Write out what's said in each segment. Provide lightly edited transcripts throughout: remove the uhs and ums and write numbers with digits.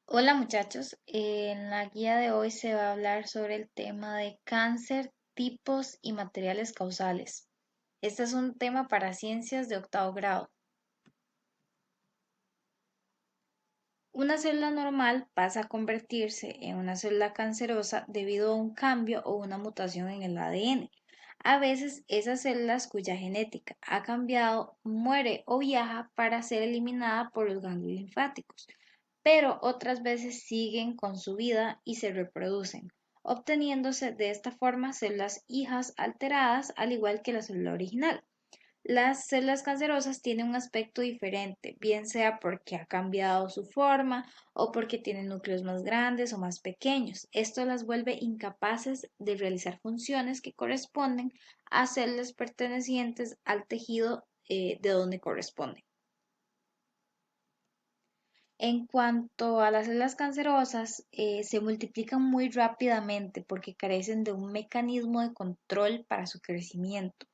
Hola muchachos, en la guía de hoy se va a hablar sobre el tema de cáncer, tipos y materiales causales. Este es un tema para ciencias de octavo grado. Una célula normal pasa a convertirse en una célula cancerosa debido a un cambio o una mutación en el ADN. A veces esas células cuya genética ha cambiado muere o viaja para ser eliminada por los ganglios linfáticos, pero otras veces siguen con su vida y se reproducen, obteniéndose de esta forma células hijas alteradas al igual que la célula original. Las células cancerosas tienen un aspecto diferente, bien sea porque ha cambiado su forma o porque tienen núcleos más grandes o más pequeños. Esto las vuelve incapaces de realizar funciones que corresponden a células pertenecientes al tejido de donde corresponden. En cuanto a las células cancerosas, se multiplican muy rápidamente porque carecen de un mecanismo de control para su crecimiento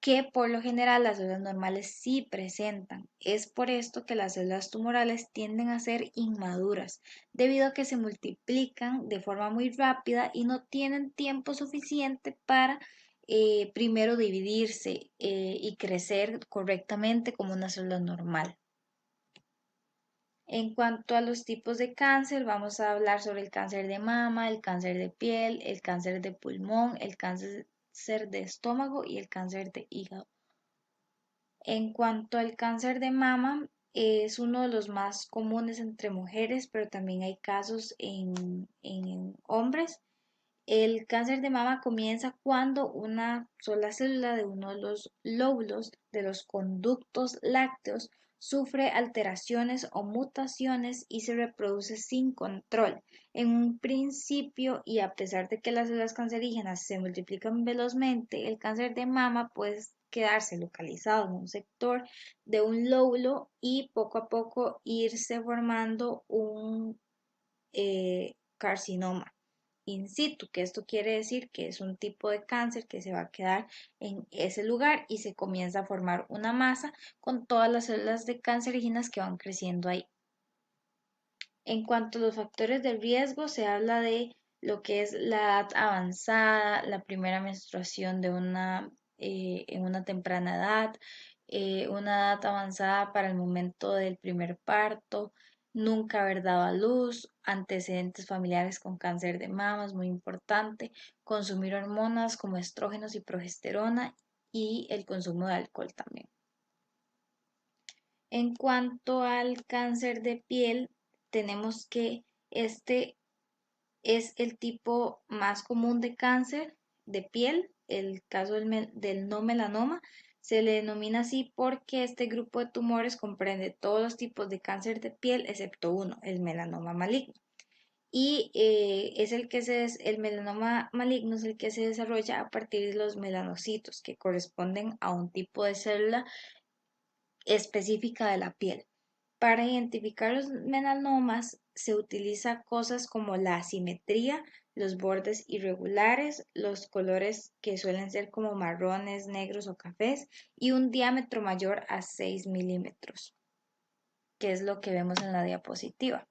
que por lo general las células normales sí presentan. Es por esto que las células tumorales tienden a ser inmaduras, debido a que se multiplican de forma muy rápida y no tienen tiempo suficiente para primero dividirse y crecer correctamente como una célula normal. En cuanto a los tipos de cáncer, vamos a hablar sobre el cáncer de mama, el cáncer de piel, el cáncer de pulmón, el cáncer de estómago y el cáncer de hígado. En cuanto al cáncer de mama, es uno de los más comunes entre mujeres, pero también hay casos en hombres. El cáncer de mama comienza cuando una sola célula de uno de los lóbulos de los conductos lácteos sufre alteraciones o mutaciones y se reproduce sin control. En un principio, y a pesar de que las células cancerígenas se multiplican velozmente, el cáncer de mama puede quedarse localizado en un sector de un lóbulo y poco a poco irse formando un carcinoma in situ, que esto quiere decir que es un tipo de cáncer que se va a quedar en ese lugar y se comienza a formar una masa con todas las células de cancerígenas que van creciendo ahí. En cuanto a los factores de riesgo, se habla de lo que es la edad avanzada, la primera menstruación en una temprana edad, una edad avanzada para el momento del primer parto, nunca haber dado a luz, antecedentes familiares con cáncer de mama, es muy importante, consumir hormonas como estrógenos y progesterona y el consumo de alcohol también. En cuanto al cáncer de piel, tenemos que este es el tipo más común de cáncer de piel, el caso del no melanoma. Se le denomina así porque este grupo de tumores comprende todos los tipos de cáncer de piel excepto uno, el melanoma maligno. Y es el melanoma maligno es el que se desarrolla a partir de los melanocitos, que corresponden a un tipo de célula específica de la piel. Para identificar los melanomas se utiliza cosas como la asimetría, los bordes irregulares, los colores que suelen ser como marrones, negros o cafés y un diámetro mayor a 6 milímetros, que es lo que vemos en la diapositiva.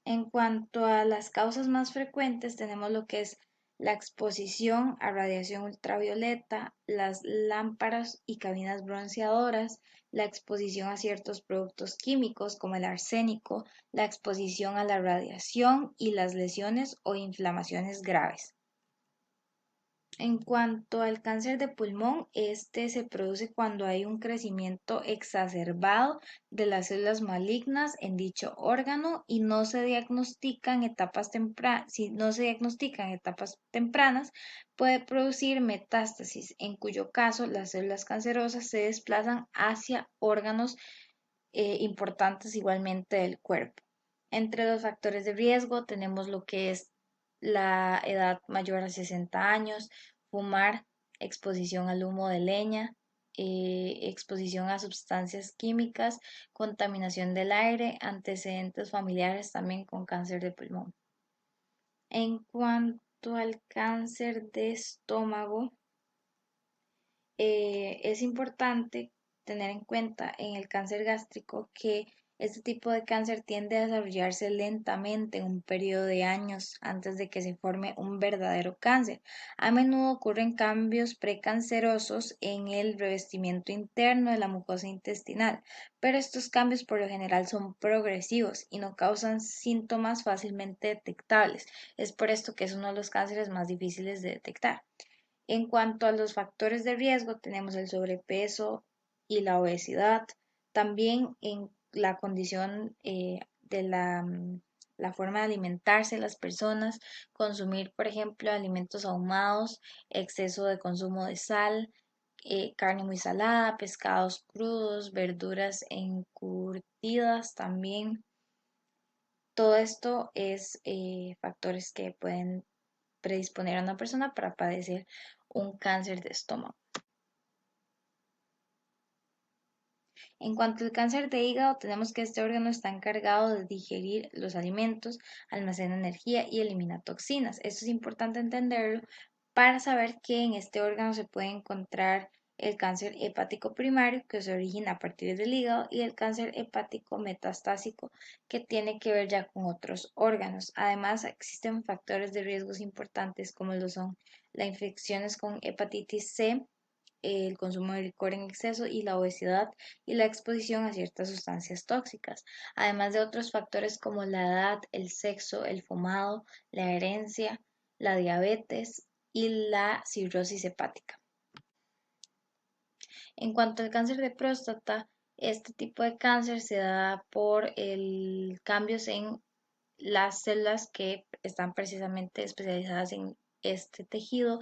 En cuanto a las causas más frecuentes, tenemos lo que es la exposición a radiación ultravioleta, las lámparas y cabinas bronceadoras, la exposición a ciertos productos químicos como el arsénico, la exposición a la radiación y las lesiones o inflamaciones graves. En cuanto al cáncer de pulmón, este se produce cuando hay un crecimiento exacerbado de las células malignas en dicho órgano y no se diagnostica en etapas tempranas. Si no se diagnostica en etapas tempranas, puede producir metástasis, en cuyo caso las células cancerosas se desplazan hacia órganos importantes igualmente del cuerpo. Entre los factores de riesgo tenemos lo que es la edad mayor a 60 años, fumar, exposición al humo de leña, exposición a sustancias químicas, contaminación del aire, antecedentes familiares también con cáncer de pulmón. En cuanto cuanto al cáncer de estómago, es importante tener en cuenta en el cáncer gástrico que este tipo de cáncer tiende a desarrollarse lentamente en un periodo de años antes de que se forme un verdadero cáncer. A menudo ocurren cambios precancerosos en el revestimiento interno de la mucosa intestinal, pero estos cambios por lo general son progresivos y no causan síntomas fácilmente detectables. Es por esto que es uno de los cánceres más difíciles de detectar. En cuanto a los factores de riesgo, tenemos el sobrepeso y la obesidad. También en la condición de la forma de alimentarse de las personas, consumir, por ejemplo, alimentos ahumados, exceso de consumo de sal, carne muy salada, pescados crudos, verduras encurtidas también. Todo esto es factores que pueden predisponer a una persona para padecer un cáncer de estómago. En cuanto al cáncer de hígado, tenemos que este órgano está encargado de digerir los alimentos, almacena energía y elimina toxinas. Esto es importante entenderlo para saber que en este órgano se puede encontrar el cáncer hepático primario, que se origina a partir del hígado, y el cáncer hepático metastásico, que tiene que ver ya con otros órganos. Además, existen factores de riesgos importantes como lo son las infecciones con hepatitis C, el consumo de licor en exceso y la obesidad y la exposición a ciertas sustancias tóxicas, además de otros factores como la edad, el sexo, el fumado, la herencia, la diabetes y la cirrosis hepática. En cuanto al cáncer de próstata, este tipo de cáncer se da por el cambios en las células que están precisamente especializadas en este tejido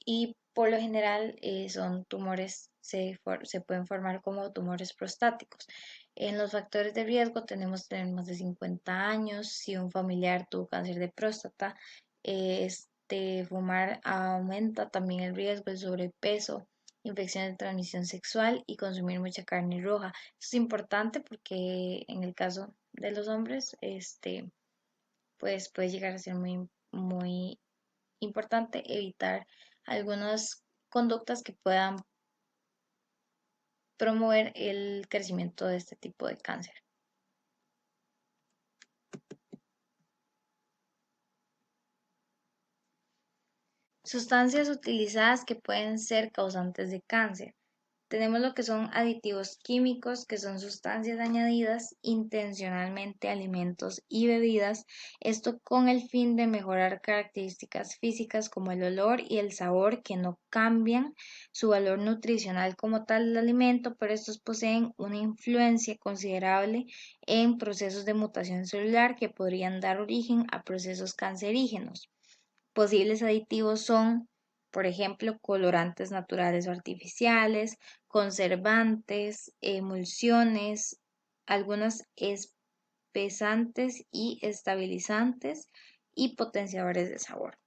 y por lo general son tumores, se pueden formar como tumores prostáticos. En los factores de riesgo tenemos tener más de 50 años, si un familiar tuvo cáncer de próstata, fumar aumenta también el riesgo, el sobrepeso, infecciones de transmisión sexual y consumir mucha carne roja. Esto es importante porque en el caso de los hombres, pues puede llegar a ser muy importante evitar algunas conductas que puedan promover el crecimiento de este tipo de cáncer. Sustancias utilizadas que pueden ser causantes de cáncer. Tenemos lo que son aditivos químicos, que son sustancias añadidas intencionalmente a alimentos y bebidas, esto con el fin de mejorar características físicas como el olor y el sabor que no cambian su valor nutricional como tal del alimento, pero estos poseen una influencia considerable en procesos de mutación celular que podrían dar origen a procesos cancerígenos. Posibles aditivos son, por ejemplo, colorantes naturales o artificiales, conservantes, emulsiones, algunos espesantes y estabilizantes y potenciadores de sabor.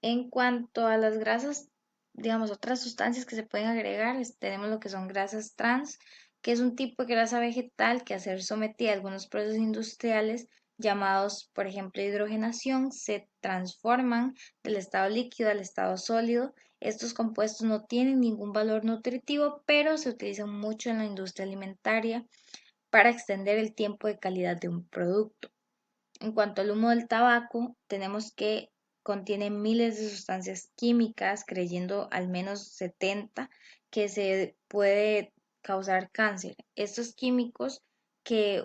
En cuanto a las grasas, digamos, otras sustancias que se pueden agregar, tenemos lo que son grasas trans, que es un tipo de grasa vegetal que al ser sometida a algunos procesos industriales llamados, por ejemplo, hidrogenación, se transforman del estado líquido al estado sólido. Estos compuestos no tienen ningún valor nutritivo, pero se utilizan mucho en la industria alimentaria para extender el tiempo de calidad de un producto. En cuanto al humo del tabaco, tenemos que contiene miles de sustancias químicas, creyendo al menos 70 que se puede causar cáncer. Estos químicos que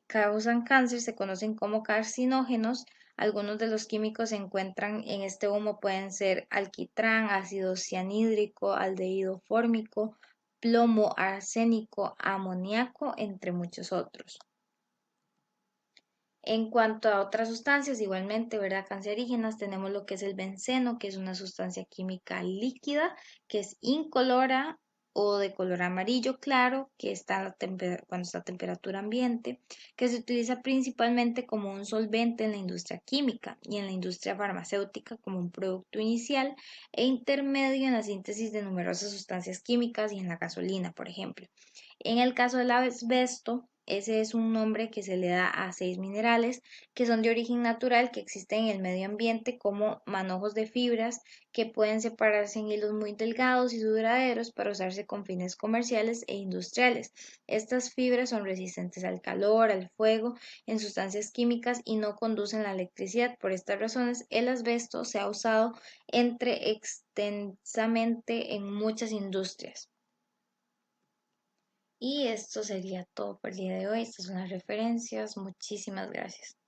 causan cáncer se conocen como carcinógenos. Algunos de los químicos se encuentran en este humo pueden ser alquitrán, ácido cianhídrico, aldehído fórmico, plomo, arsénico, amoníaco, entre muchos otros. En cuanto a otras sustancias, igualmente, ¿verdad? Cancerígenas, tenemos lo que es el benceno, que es una sustancia química líquida, que es incolora o de color amarillo claro, que está cuando está a temperatura ambiente, que se utiliza principalmente como un solvente en la industria química y en la industria farmacéutica como un producto inicial e intermedio en la síntesis de numerosas sustancias químicas y en la gasolina, por ejemplo. En el caso del asbesto, Ese es un nombre que se le da a 6 minerales que son de origen natural, que existen en el medio ambiente como manojos de fibras que pueden separarse en hilos muy delgados y duraderos para usarse con fines comerciales e industriales. Estas fibras son resistentes al calor, al fuego, en sustancias químicas y no conducen la electricidad. Por estas razones, el asbesto se ha usado entre extensamente en muchas industrias. Y esto sería todo por el día de hoy. Estas son las referencias. Muchísimas gracias.